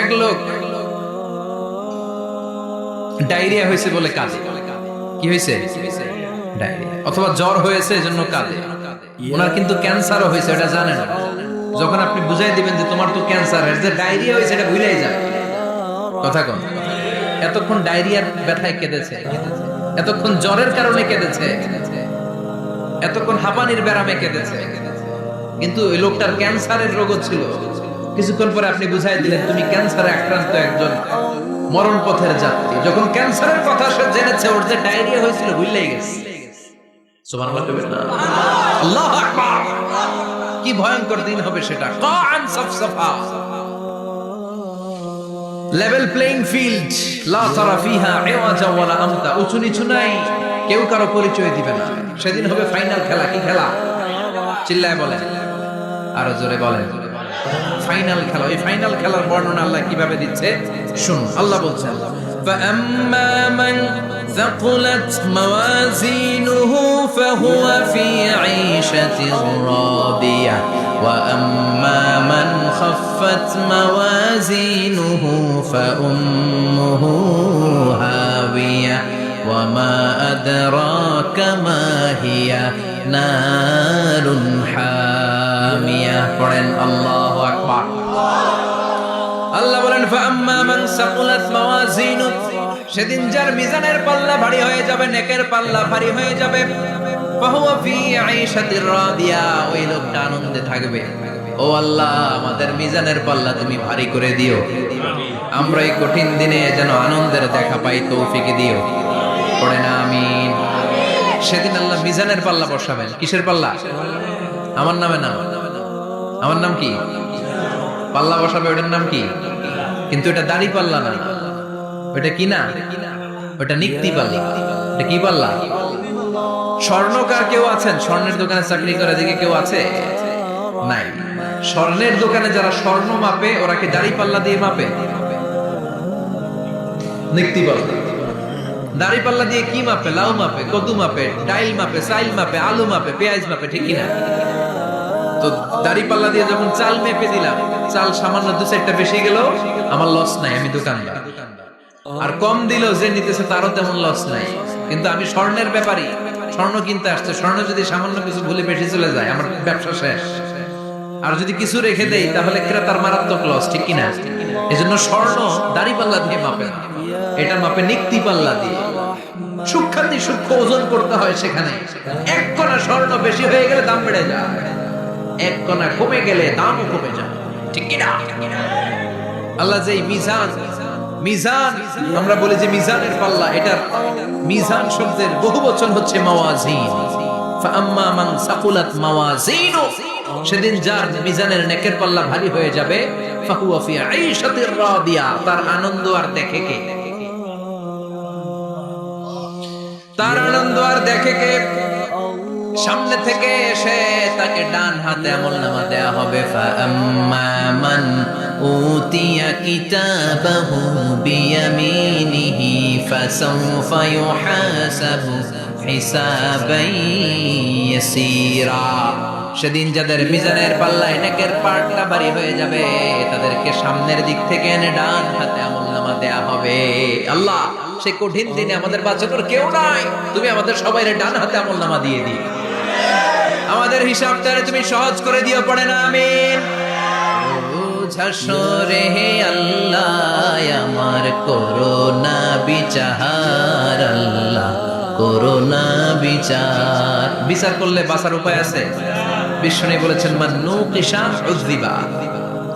এক লোক ডায়রিয়া হয়েছে বলে কাঁদে। কি হয়েছে? ডায়রিয়া অথবা জ্বর হয়েছে এজন্য কাঁদে। ওনার কিন্তু ক্যান্সারও হয়েছে, এটা জানেন না। যখন আপনি বুঝাই দিবেন যে তোমার তো ক্যান্সার, যে ডায়রিয়া হয়েছে এটা ভুলেই যাবে। কথা কন, এতক্ষণ ডায়রিয়ার ব্যথায় কেঁদেছে, এতক্ষণ জ্বরের কারণে কেঁদেছে, এতক্ষণ হাঁপানির ব্যারামে কেঁদেছে, কিন্তু ওই লোকটার ক্যান্সারের রোগও ছিল। কিছুক্ষণ পরে আপনি বুঝাই দিলেন তুমি ক্যান্সারে আক্রান্ত একজন মরণ পথের যাত্রী। যখন ক্যান্সারের কথা সে জেনেছে, ওর যে ডায়রিয়া হয়েছিল ভুলেই গেছে। সুবহানাল্লাহ কইবেন না? আল্লাহু আকবার। কি ভয়ঙ্কর দিন হবে সেটা। কান সাফসাফা, লেভেল প্লেইং ফিল্ড, লা তারা ফিহা ইওয়াজা ওয়ালা আমতা। উঁচু নিচু নাই, কেউ কারো পরিচয় দিবে না। সেদিন হবে ফাইনাল খেলা। কি খেলা? চিল্লায় বলেন, আরো জোরে বলেন। ফাইনাল খেলা। ওই ফাইনাল খেলার বর্ণনা আল্লাহ কিভাবে দিচ্ছে শুনুন। আল্লাহ বলছেন, فَأَمَّا مَنْ ثَقُلَتْ مَوَازِينُهُ فَهُوَ فِي عِيشَةٍ رَاضِيَةٍ وَأَمَّا مَنْ خَفَّتْ مَوَازِينُهُ فَأُمُّهُ هَاوِيَةٌ وَمَا أَدْرَاكَ مَا هِيَ نَارٌ حَامِيَةٌ। পড়েন আল্লাহু আকবার। আল্লাহ বলেন, ফাআম্মা মান সাকুলাত মাওয়াজিনু, সেদিন যার মিজানের পাল্লা ভারী হয়ে যাবে, নেকের পাল্লা ভারী হয়ে যাবে, ফাহুয়া ফি আইশাতির রাদিয়া, ওই লোকটা আনন্দে থাকবে। ও আল্লাহ, আমাদের মিজানের পাল্লা তুমি ভারী করে দিও, আমরা এই কঠিন দিনে যেন আনন্দের দেখা পাই, তৌফিক দিও। পড়ে না আমিন। সেদিন আল্লাহ মিজানের পাল্লা বসাবেন। কিসের পাল্লা? আমার নামে নাম। আমার নাম কি? পাল্লা বসাবে, ওটার নাম কি? কিন্তু এটা দাড়ি পাল্লা না, ওটা কি না, ওটা নিক্তি পাল্লা। এটা কি পাল্লা? স্বর্ণকার কেউ আছেন? স্বর্ণের দোকানে চাকরি করে দিকে কেউ আছে? নাই। স্বর্ণের দোকানে যারা স্বর্ণ মাপে, ওরা কি দাড়ি পাল্লা দিয়ে মাপে? নিক্তি পাল্লা। দাড়ি পাল্লা দিয়ে কি মাপে? লাউ মাপে, কদু মাপে, ডাইল মাপে, চাইল মাপে, আলু মাপে, পেঁয়াজ মাপে, ঠিক কিনা? তো দাড়ি পাল্লা দিয়ে যখন চাল মেপে দিলাম, চাল সামান্য দু চারটা বেশি গেল, আমার লস নাই, আমি দোকানদার। আর কম দিল যে নিতেছে, তারও তেমন লস নাই। কিন্তু আমি স্বর্ণের ব্যাপারী, স্বর্ণ কিনতে আসছে, স্বর্ণ যদি সামান্য কিছু ভুলে বেশি চলে যায়, আমার ব্যবসা শেষ। আর যদি কিছু রেখে দেই, তাহলে ক্রেতার মারাত্মক লস, ঠিক কিনা? এজন্য স্বর্ণ দাড়ি পাল্লা দিয়ে মাপে না, এটা মাপে নিক্তি পাল্লা দিয়ে। সূক্ষ্মাতি সূক্ষ্ম ওজন করতে হয় সেখানে। এক কণা স্বর্ণ বেশি হয়ে গেলে দাম বেড়ে যায়, এক কণা কমে গেলে দামও কমে যায়, ঠিক কিনা? আল্লাহ যে মিজান, মিজান আমরা বলি যে মিজানের পাল্লা, এটার মিজান শব্দের বহু বচন হচ্ছে মাওয়াজিন। ফাআম্মা মান সাকুলাত মাওয়াজিনু, সেদিন যার মিজানের নেকের পাল্লা ভারী হয়ে যাবে, ফাহুয়া ফি আইশাতির রাদিয়া, তার আনন্দ আর দেখে কে? তার আনন্দ আর দেখে কে? সামনে থেকে এসে তাকে ডান হাতে আমলনামা দেয়া হবে। ফাআম্মা মান উতিয়া কিতাবাহু বিয়ামিনিহি ফাসাউফা ইউহাসাবু হিসাবান ইয়াসীরা। সেদিন যাদের মিজানের পাল্লায় নেকের পাটটা ভারী হয়ে যাবে, তাদেরকে সামনের দিক থেকে এনে ডান হাতে আমলনামা দেয়া হবে। আল্লাহ, সেই কঠিন দিনে আমাদের বাঁচানোর কেউ নাই, তুমি আমাদের সবাইরে ডান হাতে আমলনামা দিয়ে দিও, আমাদের হিসাবটা তুমি সহজ করে দিও। পড়ে না আমিন। রোজ হাসরে হে আল্লাহ, আমার করোনা বিচার, আল্লাহ করোনা বিচার। বিচার করলে বাঁচার উপায় আছে। বিষ্ণু বলেছেন, মান নুকিশা উযযিবা,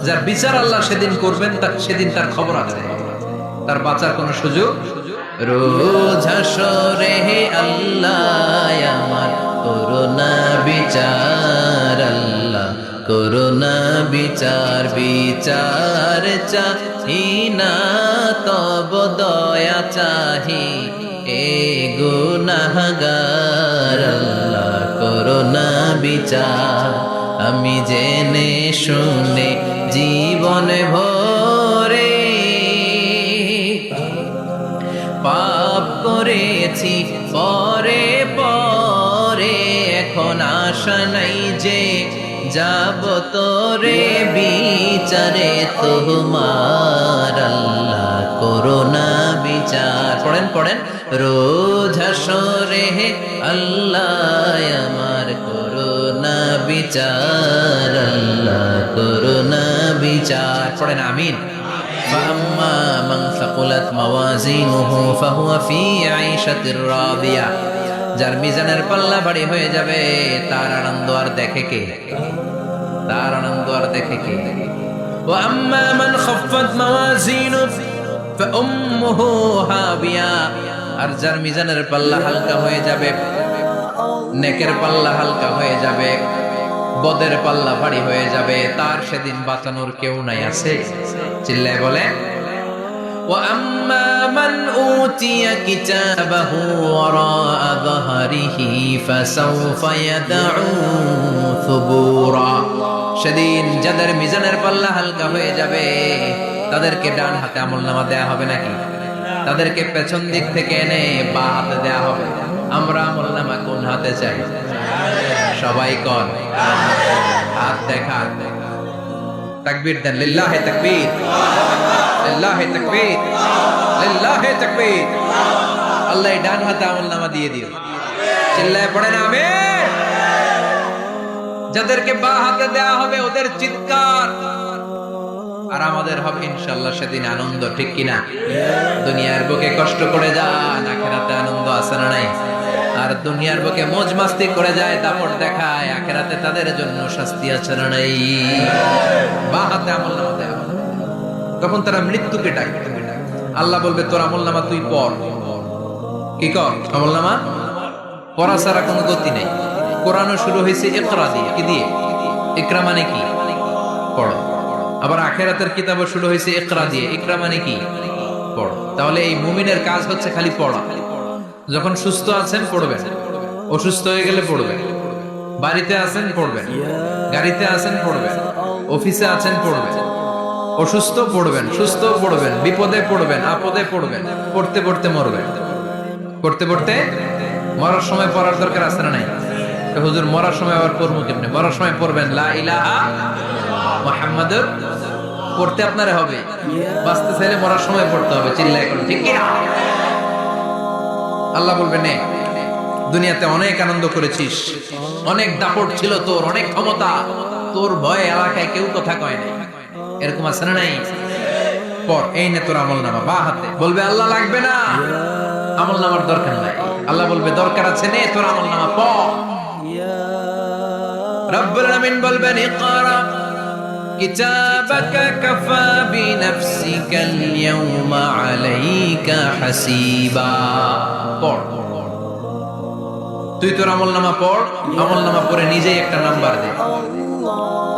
যার বিচার আল্লাহ সেদিন করবেন, তার সেদিন তার খবর আছে, তার বাঁচার কোনো সুযোগ। রোজ হাসরে হে আল্লাহ, আমার করোনা বিচার, আল্লাহ করোনা বিচার। বিচার চাহি না তব দয়া চাহি, এ গুনাহগার, আল্লাহ করোনা বিচার। আমি জেনে শুনে জীবন ভরে পাপ করেছি পরে পরে, এখন আশা নাই যে যাব তোরে বিচারে তোমার আল্লাহ করোনা বিচার পড়েন পড়েন রোজ হাসরে আল্লাহ আমার করোনা বিচার আল্লাহ করোনা বিচার পড়েন আমিন فأما من ثقلت موازينه فهو في عيشة راضية যার মিজানের পাল্লা ভারী হয়ে যাবে তার আনন্দ আর দেখে কে তার আনন্দ আর দেখে কে وأما من خفت موازينه فأمه هاوية আর যার মিজানের পাল্লা হালকা হয়ে যাবে নেকের পাল্লা হালকা হয়ে যাবে বদের পাল্লা ভারী হয়ে যাবে তার সেদিন বাঁচানোর কেউ নাই আছে চিল্লায় বলে وأما من أوتي كتابه وراء ظهره فسوف يدعو ثبورا সেদিন যাদের মিজানের পাল্লা হালকা হয়ে যাবে তাদেরকে ডান হাতে আমলনামা দেয়া হবে নাকি তাদেরকে পেছন দিক থেকে এনে বা হাতে দেয়া হবে আমরা আমলনামা কোন হাতে চাই সবাই কোন হাত দেখান তাকবীর দেন লিল্লাহি তাকবীর লিল্লাহি তাকবীর লিল্লাহি তাকবীর আল্লাহ ডান হাতে আমলনামা দিয়ে দিও চিল্লায় পড়েন আমিন যাদেরকে বা হাতে দেয়া হবে ওদের চিৎকার আর আমাদের হবে ইনশাআল্লাহ সেদিন আনন্দ ঠিক কিনা দুনিয়ার বুকে কষ্ট করে যান আখিরাতে আনন্দ আছে না নাই আর দুনিয়ার বুকে মौज মাস্তি করে যায় দাপট দেখায় আখিরাতে তাদের জন্য শাস্তি আছে না নাই বা হাতে আমলনামা দেয়া হবে তখন তারা মৃত্যুকে ডাকবে আল্লাহ বলবে তোর আমলনামা তুই পড় কি কর আমলনামা পড়া ছাড়া কোনো গতি নেই কোরআনও শুরু হয়েছে ইকরা দিয়ে কি দিয়ে ইকরা মানে কি পড়ো আবার আখিরাতের কিতাবও শুরু হয়েছে ইকরা দিয়ে ইকরা মানে কি পড়ো তাহলে এই মুমিনের কাজ হচ্ছে খালি পড়া যখন সুস্থ আছেন পড়বেন অসুস্থ হয়ে গেলে পড়বেন বাড়িতে আছেন পড়বেন গাড়িতে আছেন পড়বেন অফিসে আছেন পড়বেন অসুস্থ পড়বেন সুস্থ পড়বেন বিপদে পড়বেন আপদে পড়বেন পড়তে পড়তে মরবেন পড়তে পড়তে মরার সময় পড়ার দরকার আছে না নাই হুজুর মরার সময় আবার পড়বো কেমনে মরার সময় পড়বেন লা ইলাহা মুহাম্মাদুর পড়তে আপনারে হবে বাঁচতে চাইলে মরার সময় পড়তে হবে চিল্লায় করে ঠিক কি না আল্লাহ বলবেন নে দুনিয়াতে অনেক আনন্দ করেছিস অনেক দাপট ছিল তোর অনেক ক্ষমতা তোর ভয়ে এলাকায় কেউ কথা কয় না এরকম আছে না নাই পর এই নে তোর আমলনামা বা হাতে বলবে আল্লাহ লাগবে না আমলনামার দরকার নাই আল্লাহ বলবে দরকার আছে নে তোর আমলনামা পড় রব্বুল আলামিন বলবেন ইকরা কিতাবাকা কাফা বিনাফসিকাল ইয়াওমা আলাইকা হাসিবা পড় তুই তোর আমলনামা পড় আমলনামা পড়ে নিজেই একটা নাম্বার দে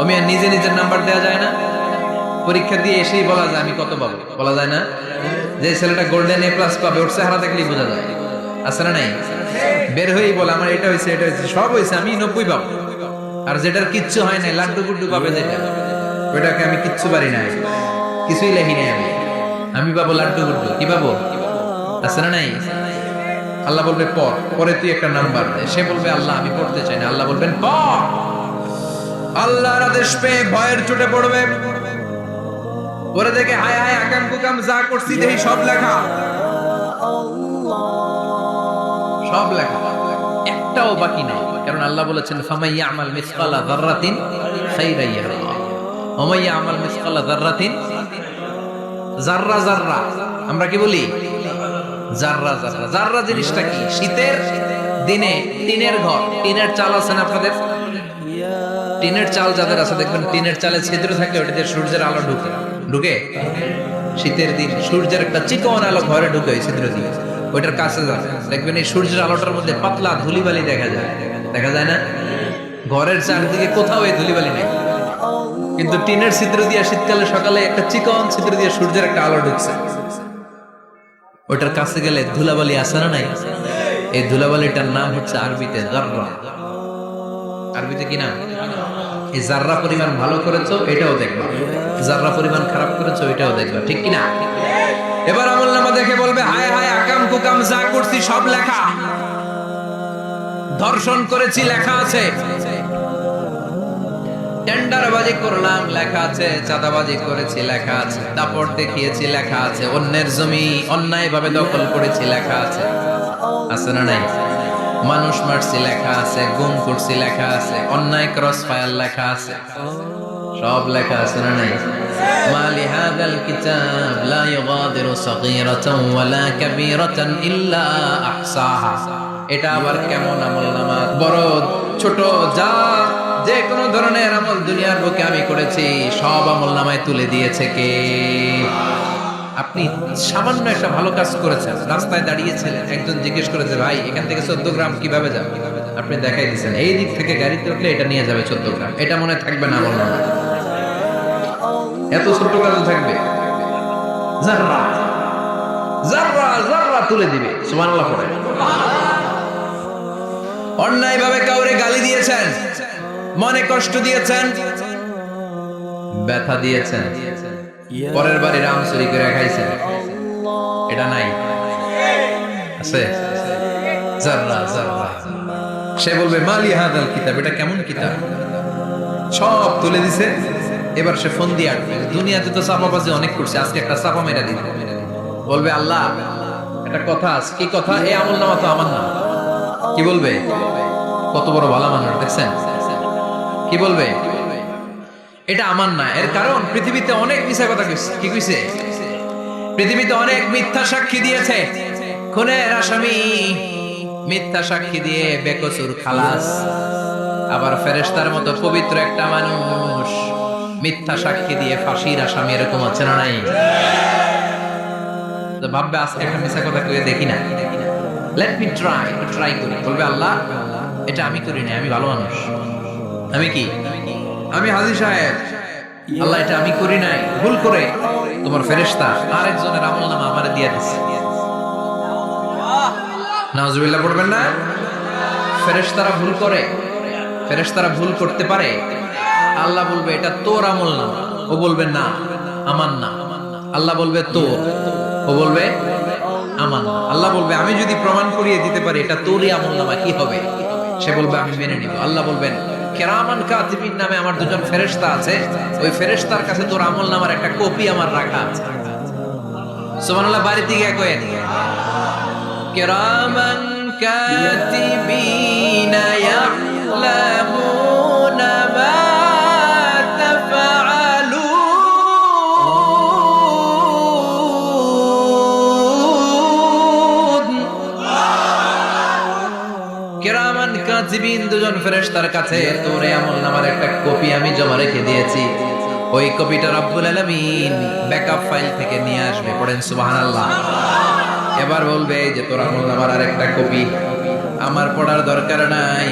আমি আর নিজে নিজের নাম্বার দেয়া যায় না পরীক্ষা দিয়ে এসেই বলা যায় আমি কত পাবো বলা যায় না যে ছেলেটা গোল্ডেন এ প্লাস পাবে ওর চেহারা দেখলেই বোঝা যায় আছে না নাই বের হয়েই বলে আমার এটা হয়েছে সব হয়েছে আমি 90 পাবো আর যেটার কিচ্ছু হয় না লাড্ডু গুড্ডু পাবে যেটা ওটাকে আমি কিচ্ছু পারি না কিছুই লেখি নাই আমি পাবো লাড্ডু গুড্ডু কি পাবো আছে না নাই আল্লাহ বলবে পড় পরে তুই একটা নাম্বার দে সে বলবে আল্লাহ আমি পড়তে চাই না আল্লাহ বলবেন পড় আল্লাহর আদেশ পেয়ে ভয়ের চোটে পড়বে পরে দেখে হায় হায় আকাম কুকাম যা করছি দেখি সব লেখা সব লেখা একটাও বাকি নাই কারণ আল্লাহ বলেছেন ফামাইয়া আমাল মিসকালা যাররাতিন খাইরা ইয়ারা ওমাইয়া আমাল মিসকালা যাররাতিন যাররা যাররা আমরা কি বলি যাররা যাররা যাররা জিনিসটা কি শীতের দিনে টিনের ঘর টিনের চাল আছে না আপনাদের টিনের চাল যাদের আছে দেখবেন টিনের চালে ছিদ্র থাকে ওটাতে সূর্যের আলো ঢুকে ঢুকে শীতের দিন সূর্যের একটা চিকন আলো ঘরে ঢুকে ওই ছিদ্র দিয়ে ওইটার কাছে যাবে দেখবেন এই সূর্যের আলোটার মধ্যে পাতলা ধুলিবালি দেখা যায় না ঘরের চারদিকে কোথাও এই ধুলিবালি নেই কিন্তু টিনের ছিদ্র দিয়ে শীতকালে সকালে একটা চিকন ছিদ্র দিয়ে সূর্যের একটা আলো ঢুকছে ওইটার কাছে গেলে ধুলাবালি আসে না নাই এই ধুলাবালিটার নাম হচ্ছে আরবিতে যাররা আরবিতে কি নাম এই যাররা পরিমাণ ভালো করেছো এটাও দেখবা যাররা পরিমাণ খারাপ করেছো এটাও দেখবা ঠিক কি না এবার আমলনামা দেখে বলবে হায় হায় আকাম কুকাম যা করছি সব লেখা ধর্ষণ করেছি লেখা আছে টেন্ডারবাজি করলাম লেখা আছে, চাঁদাবাজি করেছি লেখা আছে, দাপট দেখিয়েছি লেখা আছে, অন্যের জমি অন্যায়ভাবে দখল করেছি লেখা আছে, আছে না নাই? মানুষ মারছি লেখা আছে, গুম করছি লেখা আছে, অন্যায় ক্রস ফায়ার লেখা আছে, সব লেখা আছে না নাই? মালি হাদাল কিতাব লা ইউগাদিরু সাগীরাতান ওয়ালা কাবীরাতান ইল্লা আহসাহা। এটা আবার কেমন আমলনামা? বড় ছোট যা যে কোনো ধরনের আমল দুনিয়ার বুকে আমি করেছি সব আমলনামায় তুলে দিয়েছে কে? আপনি সামান্য একটা ভালো কাজ করেছেন, রাস্তায় দাঁড়িয়েছিলেন, একজন জিজ্ঞেস করেছে ভাই এখান থেকে 14 গ্রাম কিভাবে যাবে, আপনি দেখাই দিচ্ছেন এই দিক থেকে গাড়িতে উঠলে এটা নিয়ে যাবে 14 গ্রাম, এটা মনে থাকবে না আমলনামায়? এত ছোট কাজ থাকবে? জাররা জাররা জাররা তুলে দিবে। সুবহানাল্লাহ পড়ে। অন্যায়ভাবে কাউরে গালি দিয়েছেন, মনে কষ্ট দিয়েছেন, ব্যথা দিয়েছেন, পরের বাড়ির আম চুরি করে খাইছেন, এটা নাই? আছে? জাররা জাররা। সে বলবে মালি হাদাল কিতাব, এটা কেমন কিতাব? সব তুলে দিছে। এবার সে ফোন দিয়ে আটবে, দুনিয়াতে তো চাপাবাজি অনেক করছে, আজকে একটা চাপা মেরে দিবে। বলবে আল্লাহ একটা কথা আছে, কি কথা? এই আমলনামা তো আমার না। কি বলবে? কত বড় ভালো মানুষ দেখছেন? কি বলবে? এটা আমার না। এর কারণ পৃথিবীতে অনেক মিথ্যা কথা কইছে। কি কইছে? পৃথিবীতে অনেক মিথ্যা সাক্ষী দিয়েছে, খুনের আসামি মিথ্যা সাক্ষী দিয়ে বেকসুর খালাস। আবার ফেরেশতার মতো পবিত্র একটা মানুষ মিথ্যা সাক্ষী দিয়ে ফাঁসির আসামি, এরকম আছে না নাই? তো ভাববে আজকে একটা মিথ্যা কথা কইয়ে দেখি না, লেট মি ট্রাই করি। বলবে আল্লাহ এটা আমি করি না, আমি ভালো মানুষ। আমি কি? আমি হাজী সাহেব। আল্লাহ এটা আমি করি নাই, ভুল করে তোমার ফেরেশতা আরেকজনের আমলনামা আমারে দিয়ে দিছে। নাউজুবিল্লাহ পড়বেন না? ফেরেশতারা ভুল করে, ফেরেশতারা ভুল করতে পারে। আল্লাহ বলবে এটা তোর আমলনামা, ও বলবে না আমার না। আল্লাহ বলবে তোর, ও বলবে আমার না। আল্লাহ বলবে আমি যদি প্রমাণ করিয়ে দিতে পারি এটা তোরই আমলনামা, কি হবে? সে বলবে আমি মেনে নিব। আল্লাহ বলবেন কিরামান কাতিবিন নামে আমার দুজন ফেরেশতা আছে, ওই ফেরেশতার কাছে তোর আমলনামার একটা কপি আমার রাখা আছে। সুবহানাল্লাহ। বাড়িতে গিয়ে কয়েন কিরামান কাতিবিন ইয়ালামুনা মা তাফআলুন। কিরামান কাতিবিন দুজন ফেরেশতার কাছে তোর আমলনামার একটা কপি আমি জমা রেখে দিয়েছি। ওই কপিটা রব্বুল আলামিন ব্যাকআপ ফাইল থেকে নিয়ে আসবে। পড়েন সুবহানাল্লাহ। এবার বলবে যে তোর আমলনামার আরেকটা কপি আমার পড়ার দরকার নাই,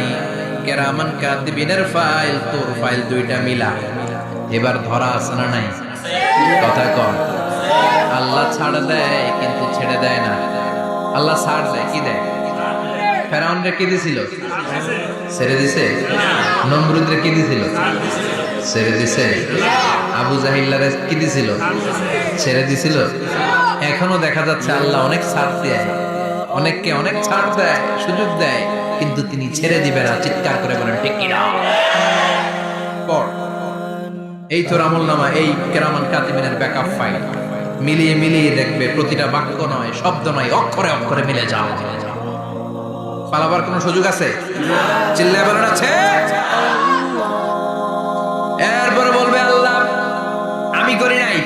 কিরামান কাতিবিনের ফাইল তোর ফাইল দুইটা মিলা। এবার ধরা আছে না নাই? কথা কম। আল্লাহ ছাড় দেয় কিন্তু ছেড়ে দেয় না। আল্লাহ ছাড় দেয়, কি দেয়? ফেরাউনরে কি দিছিল? ছেড়ে দিছে। নমরুদরে কি দিছিল? ছেড়ে দিছে। আবু জাহিল্লারে কি দিছিল? ছেড়ে দিছিল। এখনো দেখা যাচ্ছে আল্লাহ অনেক ছাড় দেয়, অনেককে অনেক ছাড় দেয়, সুযোগ দেয়, কিন্তু তিনি ছেড়ে দিবে না। চিৎকার করে বলেন ঠিক কি না? এই তোর আমলনামা, এই কিরামান কাতিবিনের ব্যাকআপ ফাইল মিলিয়ে মিলিয়ে দেখবে প্রতিটা বাক্য নয়, শব্দ নয়, অক্ষরে অক্ষরে মিলে যাও। পালাবার কোন সুযোগ আছে? চিল্লায় বলেন আছে। এরপরে বলবে আল্লাহ আমি করি নাই।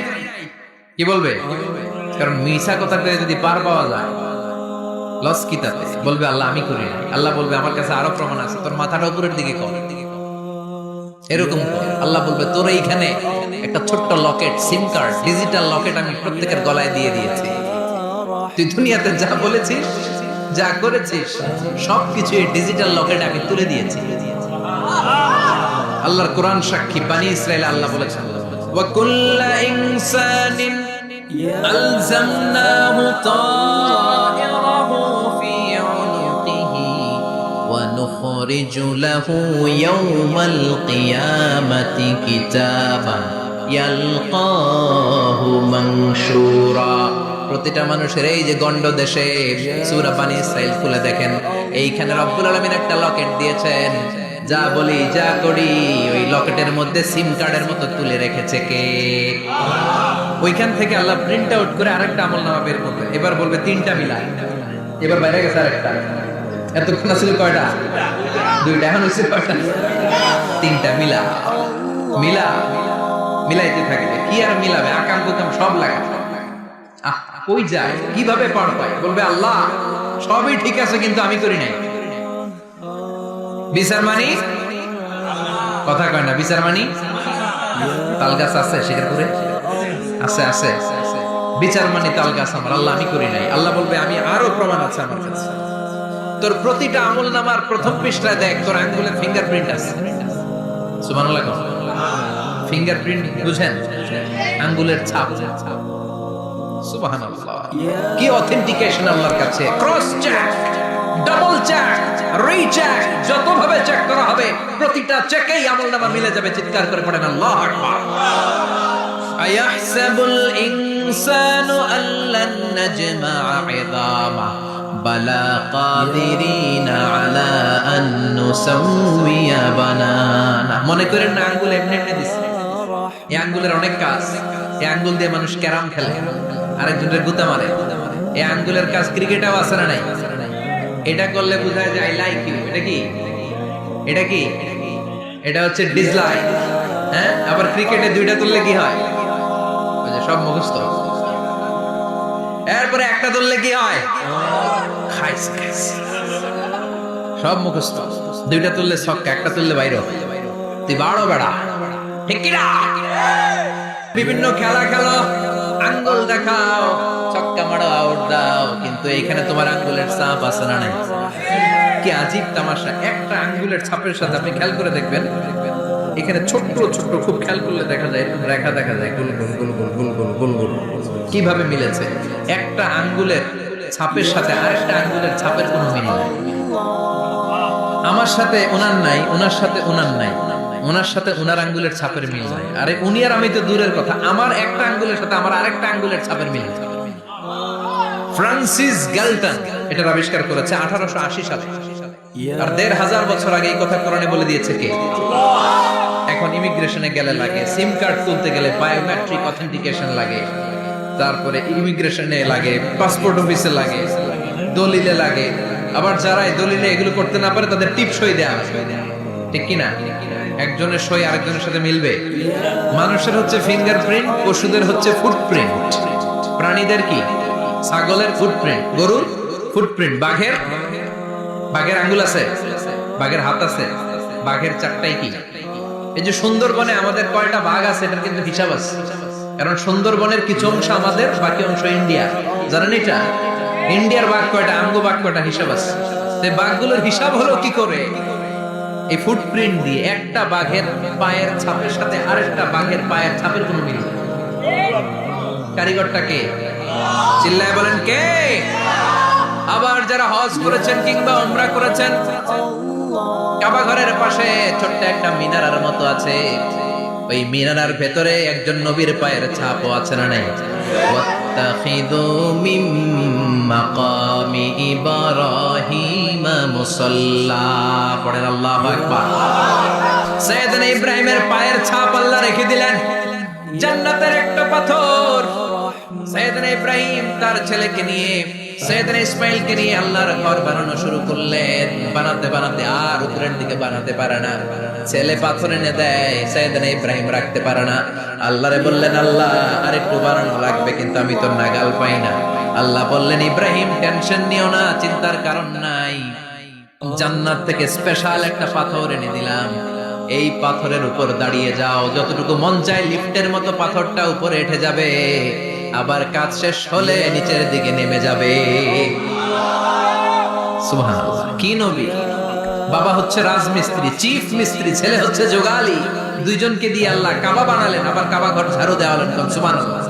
কি বলবে? কারণ মিছা কথাতে যদি পার পাওয়া যায় লস কি তাতে? বলবে আল্লাহ আমি করি নাই। আল্লাহ বলবে আমার কাছে আরো প্রমাণ আছে, তোর মাথাটা উপরের দিকে কর, এরকম কর। আল্লাহ বলবে তোর এইখানে একটা ছোট্ট লকেট, সিম কার্ড, ডিজিটাল লকেট আমি প্রত্যেকের গলায় দিয়ে দিয়েছি। তুই দুনিয়াতে যা বলেছিস, যা করেছিস, সবকিছু এই ডিজিটাল লকেট আমি তুলে দিয়েছি। আল্লাহর কোরআন সাক্ষী, বানি ইসরাইল আল্লাহ বলেছেন ওয়া কুল্লা ইনসানিন আলজামনাহু তায়রাহু ফি উনুকিহি ওয়া নুখরিজু লাহু ইয়াওমাল কিয়ামাতি কিতাবান ইয়ালকাহু মানশুরা। প্রতিটা মানুষের এই যে গন্ড দেশে সূরা বানি ইসরাইল খুলে দেখেন, এইখানে রব্বুল আলামিন একটা লকেট দিয়েছেন। যা বলি যা করি ওই লকেটের মধ্যে সিম কার্ডের মতো তুলে রেখেছে কে? ওইখান থেকে আল্লাহ প্রিন্ট আউট করে আরেকটা আমলনামা বের করবে। এবার বলবে 3টা মিলা, এবার বাইরে গেছে আরেকটা। এতক্ষণ আসলে কয়টা? 2টা, এখন হচ্ছে কয়টা? 3টা মিলা মিলা মিলাইতে থাকবে। কি আর মিলাবে? আকাম কুকাম সব লাগা। কই যায়, কিভাবে পার পায়? বলবে আল্লাহ সবই ঠিক আছে কিন্তু আমি করি নাই। বিচার মানি কথা কয় না, বিচার মানি তাল গাছ আছে শেরপুরে, আছে আছে বিচার মানি তাল গাছ আমার, আল্লাহ আমি করি নাই। আল্লাহ বলবে আমি আরো প্রমাণ আছে আমার কাছে। তোর প্রতিটা আমল নামার প্রথম পৃষ্ঠায় দেখ তোর আঙ্গুলের ফিঙ্গারপ্রিন্ট আছে। সুবহানাল্লাহ। ফিঙ্গারপ্রিন্ট বুঝেন? আঙ্গুলের ছাপ। সুবহানাল্লাহ, কি অথেন্টিকেশন আল্লাহর কাছে। Cross check, double check, recheck, যতভাবে চেক করা হবে প্রতিটা চেকেই আমলনামা মিলে যাবে। চিৎকার করে পড়েন আল্লাহু আকবার। আয়াহসাবুল ইনসানু আল্লান নাজমা'a 'ইযামা বালা কাদিরিনা আলা আন নুসাউইয়া বানানা। মনে করেন না আঙ্গুল এমনি এমনি দিছে। এই আঙ্গুলের অনেক কাজ। এই আঙ্গুল দিয়ে মানুষ ক্যারাম খেলে, আরেকজনের গুতা মারে। এই আঙ্গুলের কাজ ক্রিকেটেও আছে না নাই? এটা করলে বোঝা যায় আই লাইক ইউ। এটা কি? এটা কি? এটা হচ্ছে ডিসলাইক। হ্যাঁ, আবার ক্রিকেটে 2টা তুললে কি হয়? ওই যে সব মুখস্থ। এরপরে একটা তুললে কি হয়? খাইস খাইস, সব মুখস্থ। 2টা তুললে ছক্কা, একটা তুললে বাইরে। তুই বাড়ো বেড়া, ঠিক কি না? বিভিন্ন খেলা খেলো, আঙ্গুল দেখাও, ছক্কা মারো, আউট দাও, কিন্তু এখানে তোমার আঙ্গুলের ছাপ আছে না নাই? কি আজীব তামাশা। একটা আঙ্গুলের ছাপের সাথে আপনি খেয়াল করে দেখবেন, এখানে ছোট্ট ছোট্ট খুব খেয়াল করলে দেখা যায় রেখা দেখা যায়, গোল গোল গোল গোল গোল গোল গোল গোল। কিভাবে মিলেছে? একটা আঙ্গুলের ছাপের সাথে আরেকটা আঙ্গুলের ছাপের কোনো মিল নাই। আমার সাথে ওনার নাই, ওনার সাথে ওনার নাই, ওনার সাথে ওনার আঙ্গুলের ছাপের মিল নাই। আরে উনি আর আমি তো দূরের কথা, আমার একটা আঙ্গুলের সাথে আমার আরেকটা আঙ্গুলের ছাপের মিল। ফ্রান্সিস গ্যালটন এটার আবিষ্কার করেছে 1880 সালে। আর 1500 বছর আগে এই কথা কোরআনে বলে দিয়েছে কে? এখন ইমিগ্রেশনে গেলে লাগে, সিম কার্ড তুলতে গেলে বায়োমেট্রিক অথেন্টিকেশন লাগে, তারপরে ইমিগ্রেশনে লাগে, পাসপোর্ট অফিসে লাগে, দলিলে লাগে। আবার যারা এই দলিলে এগুলো করতে না পারে তাদের টিপ সই দেয়া হয়, ঠিক কি না? একজনের সই আরেকজনের সাথে মিলবে? মানুষের হচ্ছে ফিঙ্গারপ্রিন্ট, পশুদের হচ্ছে ফুটপ্রিন্ট। প্রাণীদের কি? ছাগলের ফুটপ্রিন্ট, গরুর ফুটপ্রিন্ট, বাঘের আঙ্গুল আছে, বাঘের হাত আছে, বাঘের 4টাই কি? এই যে সুন্দরবনে আমাদের কয়টা বাঘ আছে এটার কিন্তু হিসাব আছে, কারণ সুন্দরবনের কিছু অংশ আমাদের, বাকি অংশ ইন্ডিয়া। জানেন এটা? ইন্ডিয়ার বাঘ কয়টা, আমগো বাঘ কয়টা, হিসাব আছে। তো বাঘগুলোর হিসাব হলো কি করে? এই ফুটপ্রিন্ট দিয়ে। একটা বাঘের পায়ের ছাপের সাথে আরেকটা বাঘের পায়ের ছাপের কোনো মিল নেই। কারিগরটা কে? চিল্লায় বলেন কে? আবার যারা হজ করেছেন কিংবা উমরা করেছেন, কাবা ঘরের পাশে ছোট্ট একটা মিনারার মতো আছে, ওই মিনারার ভেতরে একজন নবীর পায়ের ছাপও আছে না নাই? ওয়াত্তাখিযু মিন মাকামি ইব্রাহিম মুসাল্লা। পড়েন আল্লাহু আকবার। সাইয়েদনা ইব্রাহিমের পায়ের ছাপ আল্লাহ রেখে দিলেন জান্নাতের একটা পাথর। সাইয়েদনা ইব্রাহিম তার ছেলেকে নিয়ে, সাইয়েদনা ইসমাইলকে নিয়ে আল্লাহর ঘর বানানো শুরু করলেন। বানাতে বানাতে আর উপরের দিকে বানাতে পারে না, ছেলে পাথর এনে দেয়, সাইয়েদনা ইব্রাহিম রাখতে পারে না। আল্লাহরে বললেন আল্লাহ আরেকটু বানানো লাগবে, কিন্তু আমি তো নাগাল পাই না। আল্লাহ বললেন ইব্রাহিম টেনশন নিও না, চিন্তার কারণ নাই, জান্নাত থেকে স্পেশাল একটা পাথর এনে দিলাম, এই পাথরের উপর দাঁড়িয়ে যাও, যতটুকু মন চায় লিফটের মতো পাথরটা উপরে উঠে যাবে, আবার কাজ শেষ হলে নিচের দিকে নেমে যাবে। সুবহানাল্লাহ, কি নবী! বাবা হচ্ছে রাজমিস্ত্রি, চিফ মিস্ত্রি, ছেলে হচ্ছে যোগালী। দুইজনকে দিয়ে আল্লাহ কাবা বানালেন, আবার কাবা ঘর ঝাড়ু দেওয়ালেন। সুবহানাল্লাহ।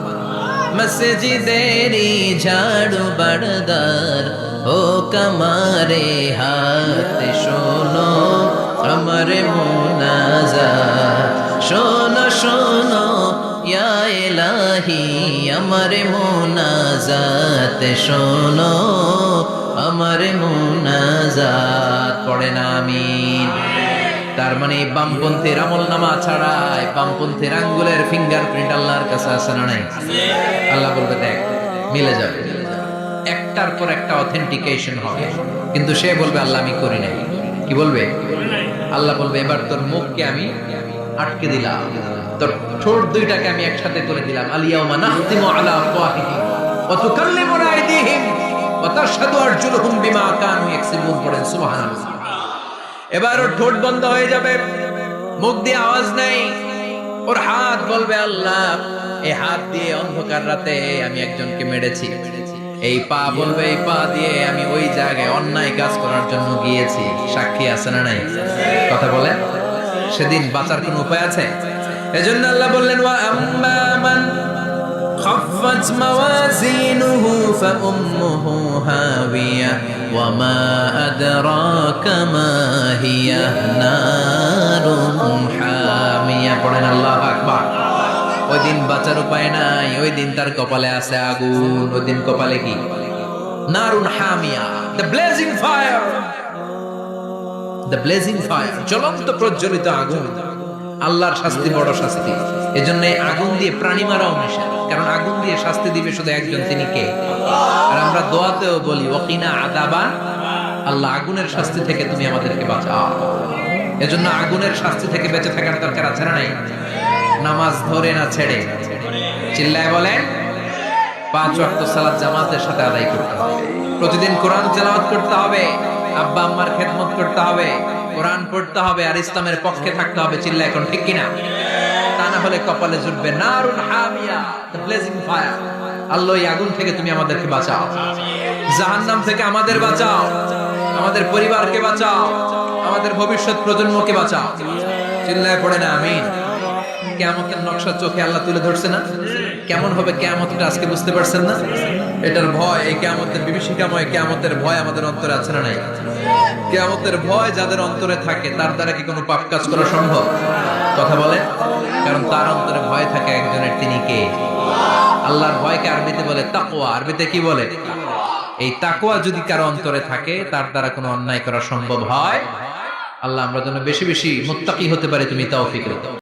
মসজিদেরি ঝাড়ু বারদার ও কমারে হাত শোনো আমার মুনাজাত, শোনো শোনো ইয়া ইলাহি আমার মুনাজাত, শোনো আমার মুনাজাত। পড়েন আমিন। তার মানে বামপন্থীর আমলনামা ছাড়াই বামপন্থীর আঙ্গুলের ফিঙ্গারপ্রিন্ট আল্লাহর কাছে আছে না নাই? আল্লাহ বলবে দেখ মিলে যাবে, একটার পর একটা অথেন্টিকেশন হবে, কিন্তু সে বলবে আল্লাহ আমি করি নাই। কি বলবে? আল্লাহ বলবে এবার তোর মুখকে আমি আটকে দিলাম, তোর ঠোঁট দুইটাকে আমি একসাথে করে দিলাম। আলিয়াউমা নাখতিমু আলা আফওয়াহিহিম ওয়া তুকাল্লিমুনা আইদিহিম ওয়া তাশহাদু আরজুলুহুম বিমা কানু ইয়াকসিবুন। পড়েন সুবহানাল্লাহ। এবার ওর ঠোঁট বন্ধ হয়ে যাবে, মুখ দিয়ে আওয়াজ নাই। ওর হাত বলবে আল্লাহ এই হাত দিয়ে অন্ধকার রাতে আমি একজনকে মেরেছি। এই পা বলবে এই পা দিয়ে আমি ওই জায়গায় অন্যায় কাজ করার জন্য গিয়েছি। সাক্ষী আছে না নাই? কথা বলে। সেদিন বাঁচার কোনো উপায় আছে? এজন্য আল্লাহ বললেন ওয়া আম্মা মান খাফফাত মাওয়াজিনুহু ফাউম্মুহু হাওিয়া ওয়া মা আদরাকা মা হিয়া নারুন হামিয়া। পড়েন আল্লাহু আকবার। ওই দিন বাঁচার উপায় নাই, ওই দিন তার কপালে আছে আগুন। ওই দিন কপালে কি? নারুন হামিয়া, the blazing fire, the blazing fire, জ্বলন্ত প্রজ্বলিত আগুন। আল্লাহর শাস্তি বড় শাস্তি। এজন্য আগুন দিয়ে প্রাণী মারাও নিষেধ, কারণ আগুন দিয়ে শাস্তি দিবে শুধু একজন, তিনি কে? আর আমরা দোয়াতেও বলি ওয়াকিনা আযাবান, আল্লাহ আগুনের শাস্তি থেকে তুমি আমাদেরকে বাঁচাও। এজন্য আগুনের শাস্তি থেকে বেঁচে থাকার দরকার আছে না নাই? নামাজ ধরে না ছেড়ে, চিল্লায় বলেন 5 ওয়াক্ত সালাত জামাতের সাথে আদায় করতে হবে। প্রতিদিন কোরআন তেলাওয়াত করতে হবে, আব্বা আম্মার খেদমত করতে হবে, কোরআন পড়তে হবে, আর ইসলামের পক্ষে থাকতে হবে। চিল্লায় এখন ঠিক কিনা? তা না হলে কপালে জুটবে নারুন হামিয়া, দ্য ব্লেজিং ফায়ার। আল্লাহ এই আগুন থেকে তুমি আমাদেরকে বাঁচাও, জাহান্নাম থেকে আমাদের বাঁচাও, আমাদের পরিবারকে বাঁচাও, আমাদের ভবিষ্যৎ প্রজন্মকে বাঁচাও। চিল্লায় পড়ে না আমিন। কিয়ামতের নকশা চোখে আল্লাহ তুলে ধরছে না? কেমন হবে কিয়ামতটা আজকে বুঝতে পারছেন না? এটার ভয়, এই কিয়ামতের বিভীষিকাময় কিয়ামতের ভয় আমাদের অন্তরে আছে না নাই? কিয়ামতের ভয় যাদের অন্তরে থাকে তার দ্বারা কি কোনো পাপ কাজ করা সম্ভব? কথা বলে। কারণ তার অন্তরে ভয় থাকে একজনের, তিনি কে? আল্লাহর ভয়কে আরবিতে বলে তাকওয়া। আরবিতে কি বলে? এই তাকওয়া যদি কারো অন্তরে থাকে তার দ্বারা কোনো অন্যায় করা সম্ভব হয়। আল্লাহ আমরা যেন বেশি বেশি মুত্তাকি হতে পারি, তুমি তৌফিক দাও।